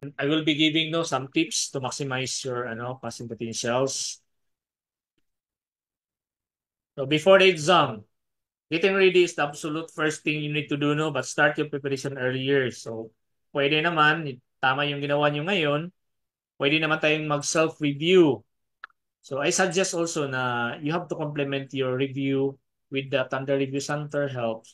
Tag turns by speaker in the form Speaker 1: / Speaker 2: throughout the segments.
Speaker 1: I will be giving no some tips to maximize your passing potentials. So before the exam, getting ready is the absolute first thing you need to do, no? But start your preparation earlier. So pwede naman, tama yung ginawa nyo ngayon, pwede naman tayong mag-self-review. So I suggest also na you have to complement your review with the Thunder Review Center help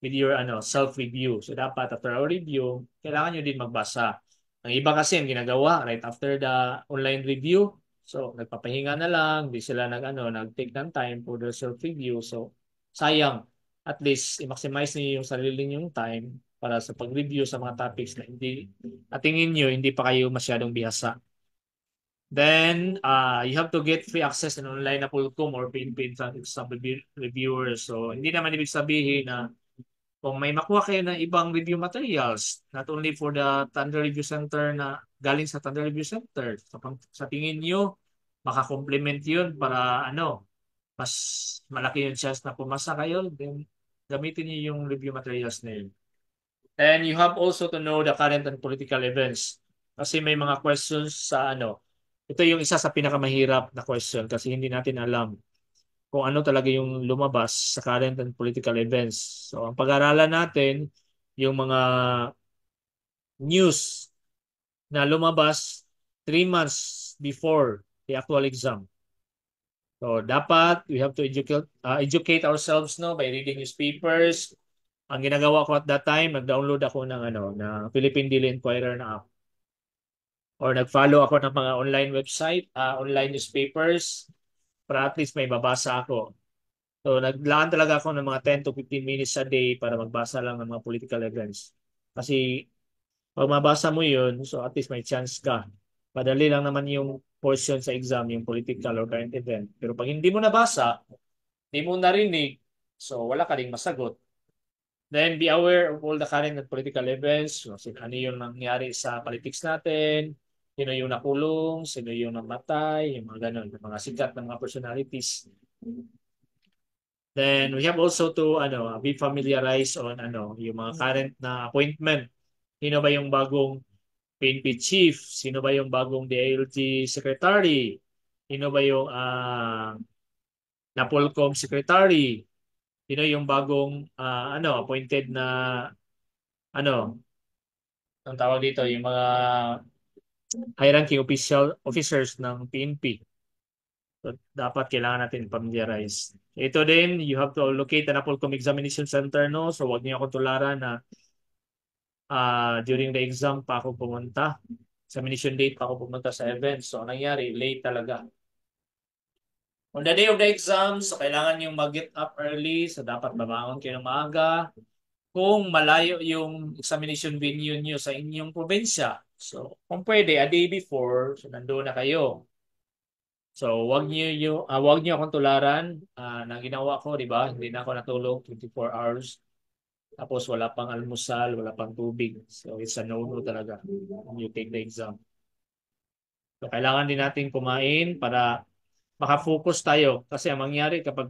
Speaker 1: with your self-review. So dapat after our review, kailangan nyo din magbasa. Ang iba kasi ang ginagawa right after the online review, so nagpapahinga na lang, di sila nag-take ng time for their self-review. So sayang, at least i-maximize niyo yung sarili niyo yung time para sa pag-review sa mga topics na hindi at tingin niyo hindi pa kayo masyadong bihasa. Then, you have to get free access in online na Pulcom or PNP exam reviewers. So, hindi naman ibig sabihin na kung may makuha kayo ng ibang review materials, not only for the Thunder Review Center na galing sa Thunder Review Center, sa tingin nyo, makakomplement yun para mas malaki yung chance na pumasa kayo, then gamitin niyo yung review materials na yun. And you have also to know the current and political events. Kasi may mga questions sa ito yung isa sa pinakamahirap na question kasi hindi natin alam kung ano talaga yung lumabas sa current and political events. So, ang pag-aaralan natin, yung mga news na lumabas 3 months before the actual exam. So, dapat we have to educate ourselves by reading newspapers. Ang ginagawa ko at that time, nag-download ako ng na Philippine Daily Inquirer na app. Or nag-follow ako ng mga online website, online newspapers para at least may babasa ako. So, naglaan talaga ako ng mga 10 to 15 minutes a day para magbasa lang ng mga political events. Kasi, pag mabasa mo yun, so at least may chance ka. Madali lang naman yung portion sa exam, yung political or current event. Pero pag hindi mo nabasa, hindi mo narinig, so wala ka ring masagot. Then, be aware of all the current and political events. So, ano yung nangyari sa politics natin, sino yung nakulong, sino yung namatay, yung mga ganun, yung mga sikat ng mga personalities. Then we have also to be familiarized on yung mga current na appointment. Sino ba yung bagong PNP chief? Sino ba yung bagong DILG secretary? Sino ba yung Napolcom secretary? Sino yung bagong appointed na ano ang tawag dito yung mga high-ranking officers ng PNP. So, dapat kailangan natin familiarize. Ito din, you have to locate the Napolcom Examination Center, no? So, wag niyo akong tularan na during the exam pa ako pumunta. Examination date pa ako pumunta sa event. So, ang nangyari, late talaga. On the day of the exam, so kailangan yung mag-get up early. So, dapat babangon kayo ng maaga. Kung malayo yung examination venue nyo sa inyong probinsya. So, kung pwede, a day before, so nandoon na kayo. So, wag niyo akong tularan na ginawa ko, di ba? Hindi na ako natulog 24 hours. Tapos wala pang almusal, wala pang tubig. So, it's a no-no talaga when you take the exam. So, kailangan din natin kumain para makafocus tayo. Kasi ang mangyari kapag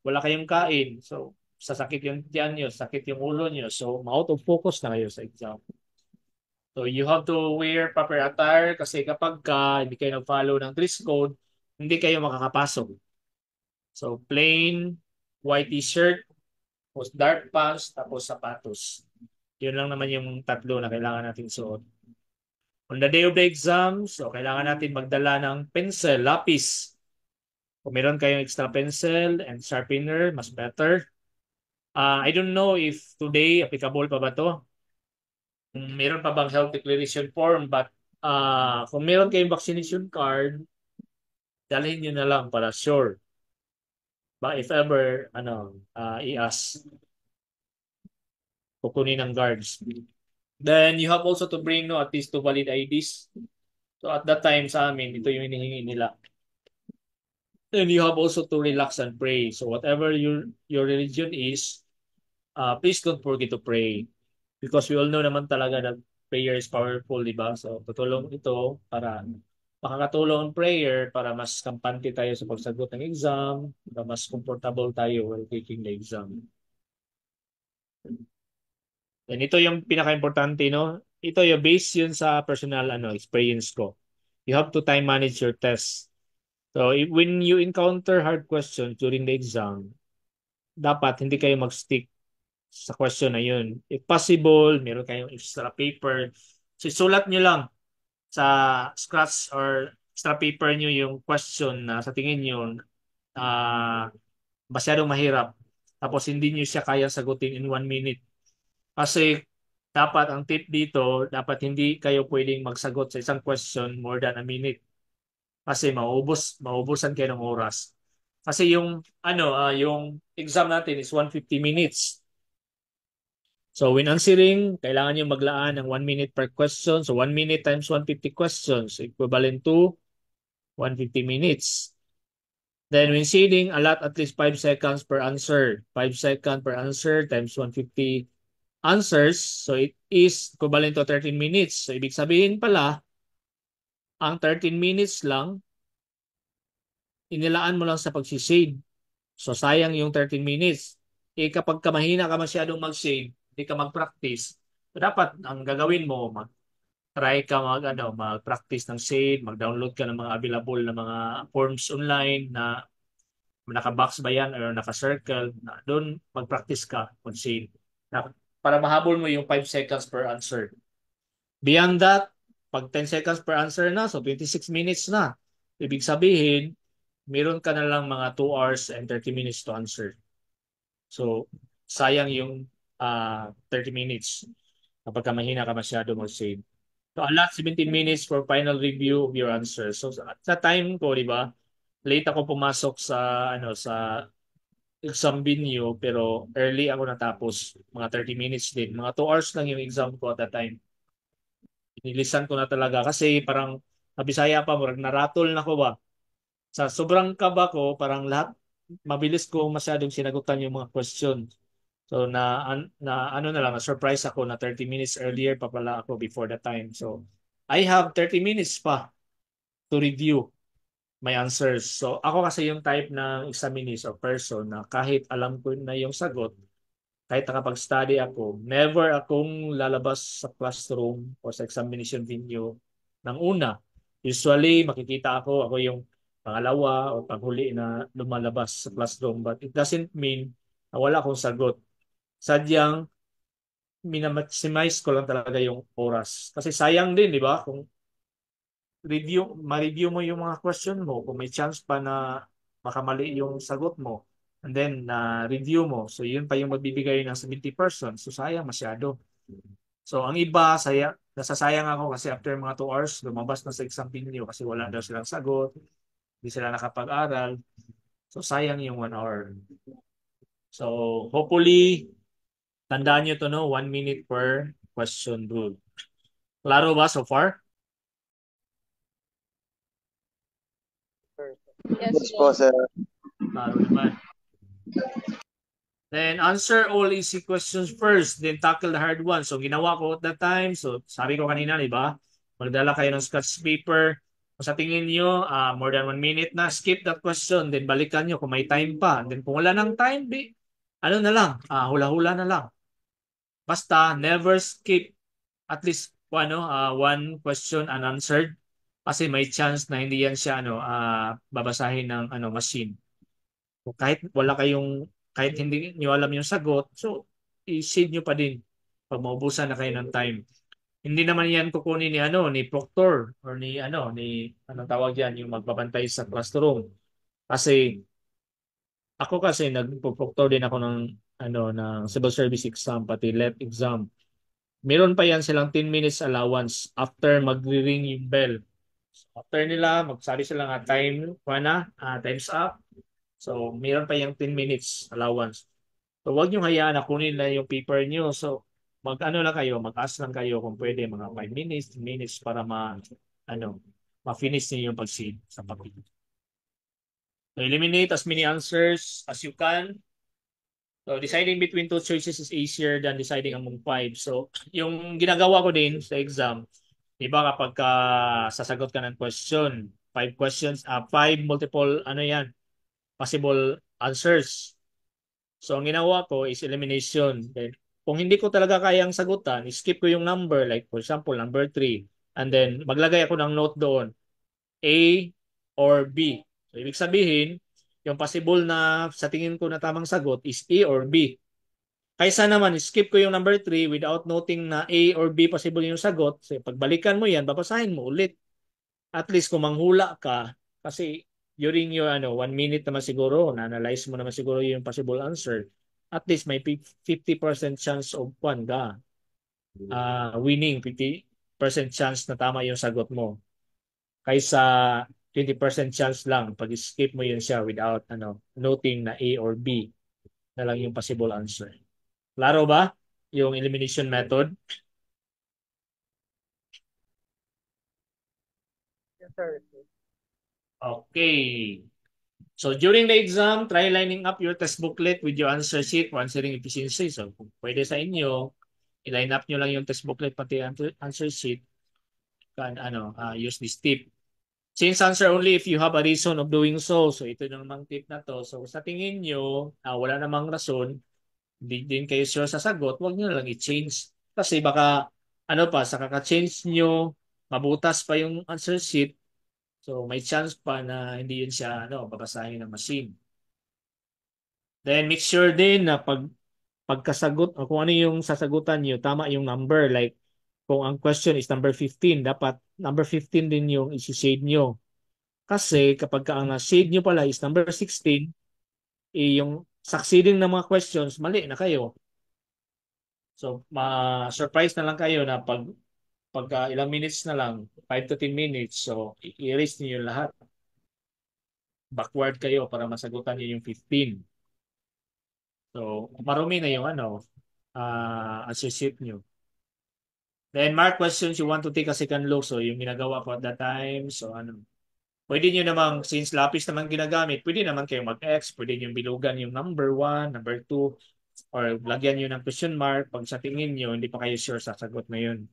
Speaker 1: wala kayong kain, so sasakit yung tiyan nyo, sakit yung ulo nyo. So, ma-out of focus na kayo sa exam. So, you have to wear proper attire kasi kapag hindi kayo nag-follow ng dress code, hindi kayo makakapasok. So, plain white t-shirt, tapos dark pants, tapos sapatos. Yun lang naman yung tatlo na kailangan natin suot. On the day of the exam, so kailangan natin magdala ng pencil, lapis. Kung meron kayong extra pencil and sharpener, mas better. I don't know if today applicable pa ba to. Kung meron pa bang health declaration form, but kung meron kayong vaccination card, dalhin nyo na lang para sure. Ba if ever i-ask kukunin ng guards. Then you have also to bring at least 2 valid IDs. So at that time sa amin, ito yung hinihingi nila. Then you have also to relax and pray. So whatever your religion is, please don't forget to pray. Because we all know naman talaga that prayer is powerful, di ba? So tutulong ito para makakatulong ang prayer para mas kampante tayo sa pagsagot ng exam, para mas comfortable tayo while taking the exam. And ito yung pinaka-importante, no? ito yung based yun sa personal experience ko. You have to time manage your test. So when you encounter hard questions during the exam, dapat hindi kayo mag-stick sa question na yun. If possible, meron kayong extra paper. So sulat nyo lang sa scratch or extra paper nyo yung question na sa tingin nyo masyadong mahirap. Tapos hindi nyo siya kaya sagutin in 1 minute. Kasi dapat ang tip dito, dapat hindi kayo pwedeng magsagot sa isang question more than a minute. Kasi maubusan kayo ng oras. Kasi yung exam natin is 150 minutes. So when answering, kailangan nyo maglaan ng 1 minute per question. So 1 minute times 150 questions, equivalent to 150 minutes. Then when shading, allot at least 5 seconds per answer. 5 seconds per answer times 150 answers. So it is equivalent to 13 minutes. So ibig sabihin pala, ang 13 minutes lang, inilaan mo lang sa pagsishade. So sayang yung 13 minutes. Eh kapag mahina ka masyadong mag-shade, hindi ka mag-practice, so, dapat ang gagawin mo, try ka mag-practice ng shade, mag-download ka ng mga available na mga forms online na naka-box ba yan or naka-circle, na doon mag-practice ka mag-shade. Para mahabol mo yung 5 seconds per answer. Beyond that, pag 10 seconds per answer na, so 26 minutes na. Ibig sabihin, meron ka na lang mga 2 hours and 30 minutes to answer. So, sayang yung 30 minutes kapag ka mahina ka masyado mag-save. So, allot 17 minutes for final review of your answer. So, sa time ko, di ba, late ako pumasok sa exam venue, pero early ako natapos, mga 30 minutes din. Mga 2 hours lang yung exam ko at that time. Inilisan ko na talaga kasi parang nabisaya pa, marag naratol na ko ba. Sa sobrang kaba ko, parang lahat, mabilis ko masyadong sinagutan yung mga question. So ano na lang, na-surprise ako na 30 minutes earlier pa pala ako before the time. So I have 30 minutes pa to review my answers. So ako kasi yung type ng examinee or person na kahit alam ko na yung sagot, kahit nakapag-study ako, never akong lalabas sa classroom o sa examination venue ng una. Usually, makikita ako yung pangalawa o panghuli na lumalabas sa classroom. But it doesn't mean na wala akong sagot. Sadyang, minamaximize ko lang talaga yung oras. Kasi sayang din, di ba? Kung ma-review mo yung mga question mo, kung may chance pa na makamali yung sagot mo, and then na-review mo, so yun pa yung magbibigay ng 70%. So sayang masyado. So ang iba, nasasayang ako kasi after mga 2 hours, lumabas na sa exam venue kasi wala daw silang sagot, hindi sila nakapag-aral. So sayang yung 1 hour. So hopefully, tandaan nyo to, no? 1 minute per question rule. Klaro ba so far?
Speaker 2: Yes
Speaker 3: Yes
Speaker 2: po.
Speaker 3: po, sir.
Speaker 1: Klaro naman. Then answer all easy questions first, then tackle the hard ones. So ginawa ko at that time. So sabi ko kanina, di ba? Magdala kayo ng sketch paper. Kung sa tingin nyo, more than 1 minute na, skip that question. Then balikan nyo kung may time pa. Then kung wala ng time, ano na lang, hula-hula na lang. Basta never skip at least one question unanswered. Kasi may chance na hindi yan siya babasahin ng machine. Kahit hindi niyo alam yung sagot, so i-shade nyo pa din pag maubusan na kayo ng time. Hindi naman yan kukunin ni proctor or ni anong tawag yan, yung magbabantay sa classroom. Kasi ako kasi nagpo-proctor din ako ng civil service exam pati LEP exam. Meron pa yan silang 10 minutes allowance after magri-ring yung bell. So, after nila, magsabi sila nga time's up. So, meron pa yung 10 minutes allowance. So, huwag nyo hayaan na kunin na yung paper nyo. So, lang kayo, mag-ask lang kayo kung pwede mga 5 minutes, 10 minutes para ma-finish niyo yung pag-seed sa papel. So, eliminate as many answers as you can. So, deciding between two choices is easier than deciding among five. So, yung ginagawa ko din sa exam, di ba kapag sasagot ka ng question, 5 questions, 5 multiple, possible answers. So, ang ginawa ko is elimination. Then, Kung hindi ko talaga kayang sagutan, skip ko yung number, like for example, number 3. And then maglagay ako ng note doon, A or B. So, ibig sabihin, yung possible na sa tingin ko na tamang sagot is A or B. Kaysa naman, skip ko yung number 3 without noting na A or B possible yung sagot. So, pagbalikan mo yan, babasahin mo ulit. At least kung manghula ka, kasi during your 1 minute naman siguro, na-analyze mo naman siguro yung possible answer, at least may 50% chance of winning, 50% chance na tama yung sagot mo. Kaysa 20% chance lang pag skip mo yun siya without noting na A or B na lang yung possible answer. Klaro ba yung elimination method?
Speaker 2: Yes, sir.
Speaker 1: Okay. So during the exam, try lining up your test booklet with your answer sheet for answering efficiency. So kung pwede sa inyo, i-line up nyo lang yung test booklet pati answer sheet. Use this tip. Change answer only if you have a reason of doing so. So ito na namang tip na to. So sa tingin nyo, wala namang rason, hindi din kayo sure sa sagot, huwag nyo lang i-change. Kasi baka sa kaka-change nyo, mabutas pa yung answer sheet. So may chance pa na hindi yun siya babasahin ng machine. Then make sure din na pagkasagot o kung ano yung sasagutan niyo, tama yung number. Like kung ang question is number 15, dapat number 15 din yung isi-shade nyo. Kasi kapag ang shade nyo pala is number 16, yung succeeding na mga questions, mali na kayo. So, ma-surprise na lang kayo na pag ilang minutes na lang, 5 to 10 minutes, so i-erase niyo yung lahat. Backward kayo para masagutan niyo yung 15. So, marumi na yung answer sheet nyo. Then, mark questions you want to take a second look. So, yung ginagawa ko at that time. So, pwede nyo namang, since lapis naman ginagamit, pwede naman kayo mag-X, pwede nyo bilugan yung number 1, number 2, or lagyan nyo ng question mark. Pag sa tingin nyo, hindi pa kayo sure sa sagot na yun.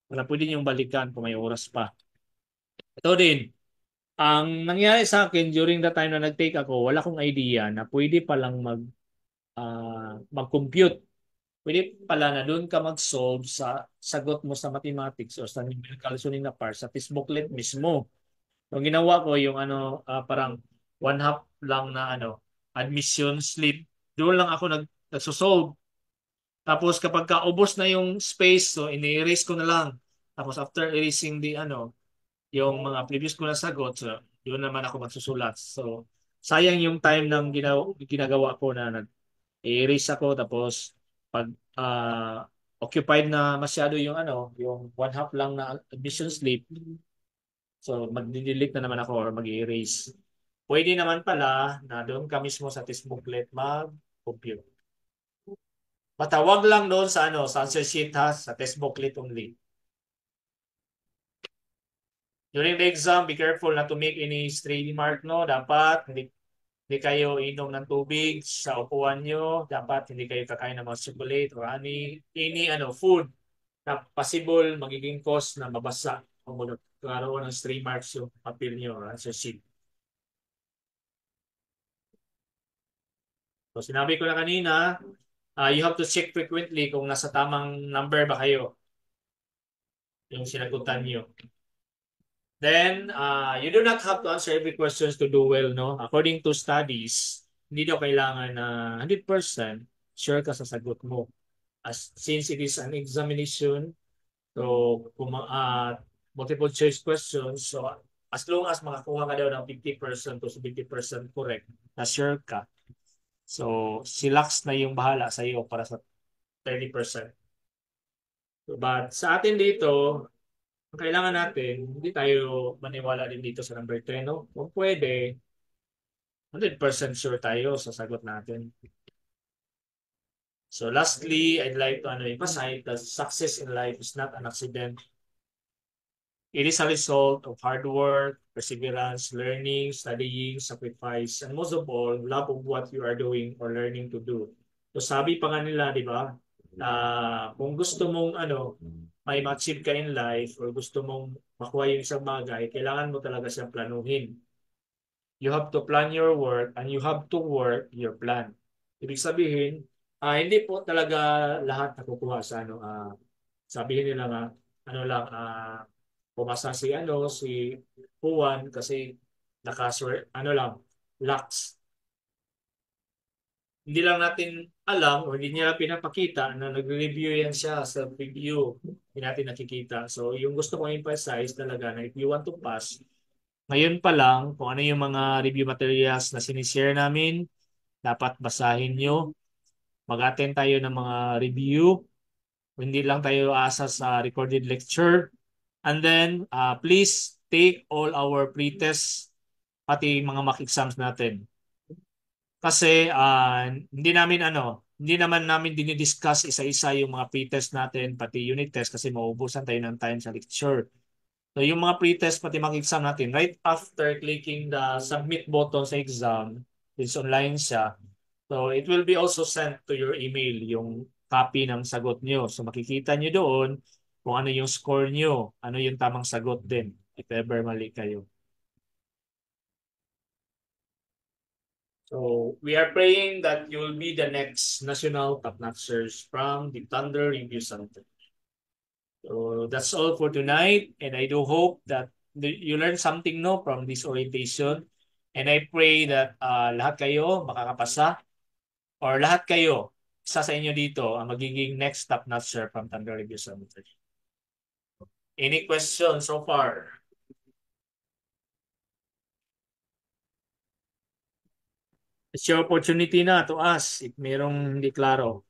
Speaker 1: Wala, pwede nyo balikan kung may oras pa. Ito din, ang nangyari sa akin during the time na nag-take ako, wala akong idea na pwede palang mag-compute. Pwede pala na doon ka mag-solve sa sagot mo sa mathematics o sa numerical reasoning na part sa test booklet mismo. Yung ginawa ko yung parang one half lang na admission slip. Doon lang ako nagsosolve. Tapos kapag kaubos na yung space, so ini-erase ko na lang. Tapos after erasing yung mga previous ko na sagot, so doon naman ako magsusulat. So sayang yung time ng ginagawa ko na nag-erase ako tapos pag occupied na masyado yung one half lang na admission slip. So magdi-delete na naman ako or mag-erase. Pwede naman pala na doon ka mismo sa test booklet mag-compute. Matawag lang doon sa sa answer sheet ha, sa test booklet only. During the exam, be careful not to make any stray remark, no? Dapat hindi kayo inom ng tubig sa upuan nyo. Dapat hindi kayo kakain ng mga chocolate or any food na possible magiging cause na mabasa o magkaroon ng stray marks yung papel nyo or answer sheet. So sinabi ko na kanina, you have to check frequently kung nasa tamang number ba kayo yung sinagutan nyo. Then, you do not have to answer every questions to do well, no? According to studies, hindi daw kailangan na 100% sure ka sa sagot mo. Since it is an examination, so multiple choice questions, so as long as makakuha ka daw ng 50% to 70% correct, na sure ka. So, si Lux na yung bahala sa iyo para sa 30%. But sa atin dito, ang kailangan natin, hindi tayo maniwala din dito sa number 3, no? Kung pwede, 100% sure tayo sa sagot natin. So lastly, I'd like to emphasize that success in life is not an accident. It is a result of hard work, perseverance, learning, studying, sacrifice, and most of all, love of what you are doing or learning to do. So sabi pa nga nila, di ba, kung gusto mong may ma-achieve ka in life or gusto mong makuha yung isang bagay, kailangan mo talaga siyang planuhin. You have to plan your work and you have to work your plan. Ibig sabihin, Hindi po talaga lahat nakukuha sa ano, sabihin nila nga, ano lang, pumasa si ano, si Juan kasi ano lang, lax. Hindi lang natin alam o hindi niya pinapakita na nagre-review yan siya sa preview. Hindi natin nakikita. So, yung gusto kong emphasize talaga na if you want to pass, ngayon pa lang, kung ano yung mga review materials na sinishare namin, dapat basahin nyo. Mag-attend tayo ng mga review. Hindi lang tayo asa sa recorded lecture. And then, please take all our pre-tests, pati mga mock exams natin. Kasi hindi naman namin dinidiscuss isa-isa yung mga pre-test natin, pati unit test kasi mauubusan tayo ng time sa lecture. So yung mga pre-test pati mga exam natin, right after clicking the submit button sa exam, it's online siya. So it will be also sent to your email yung copy ng sagot nyo. So makikita nyo doon kung ano yung score nyo, ano yung tamang sagot din if ever mali kayo. So we are praying that you will be the next national top-notchers from the Thunder Review Center. So that's all for tonight, and I do hope that you learn something no from this orientation. And I pray that lahat kayo makakapasa or lahat kayo, isa sa inyo dito ang magiging next top-notcher from Thunder Review Center. Any questions so far? It's your opportunity na to ask if merong hindi klaro.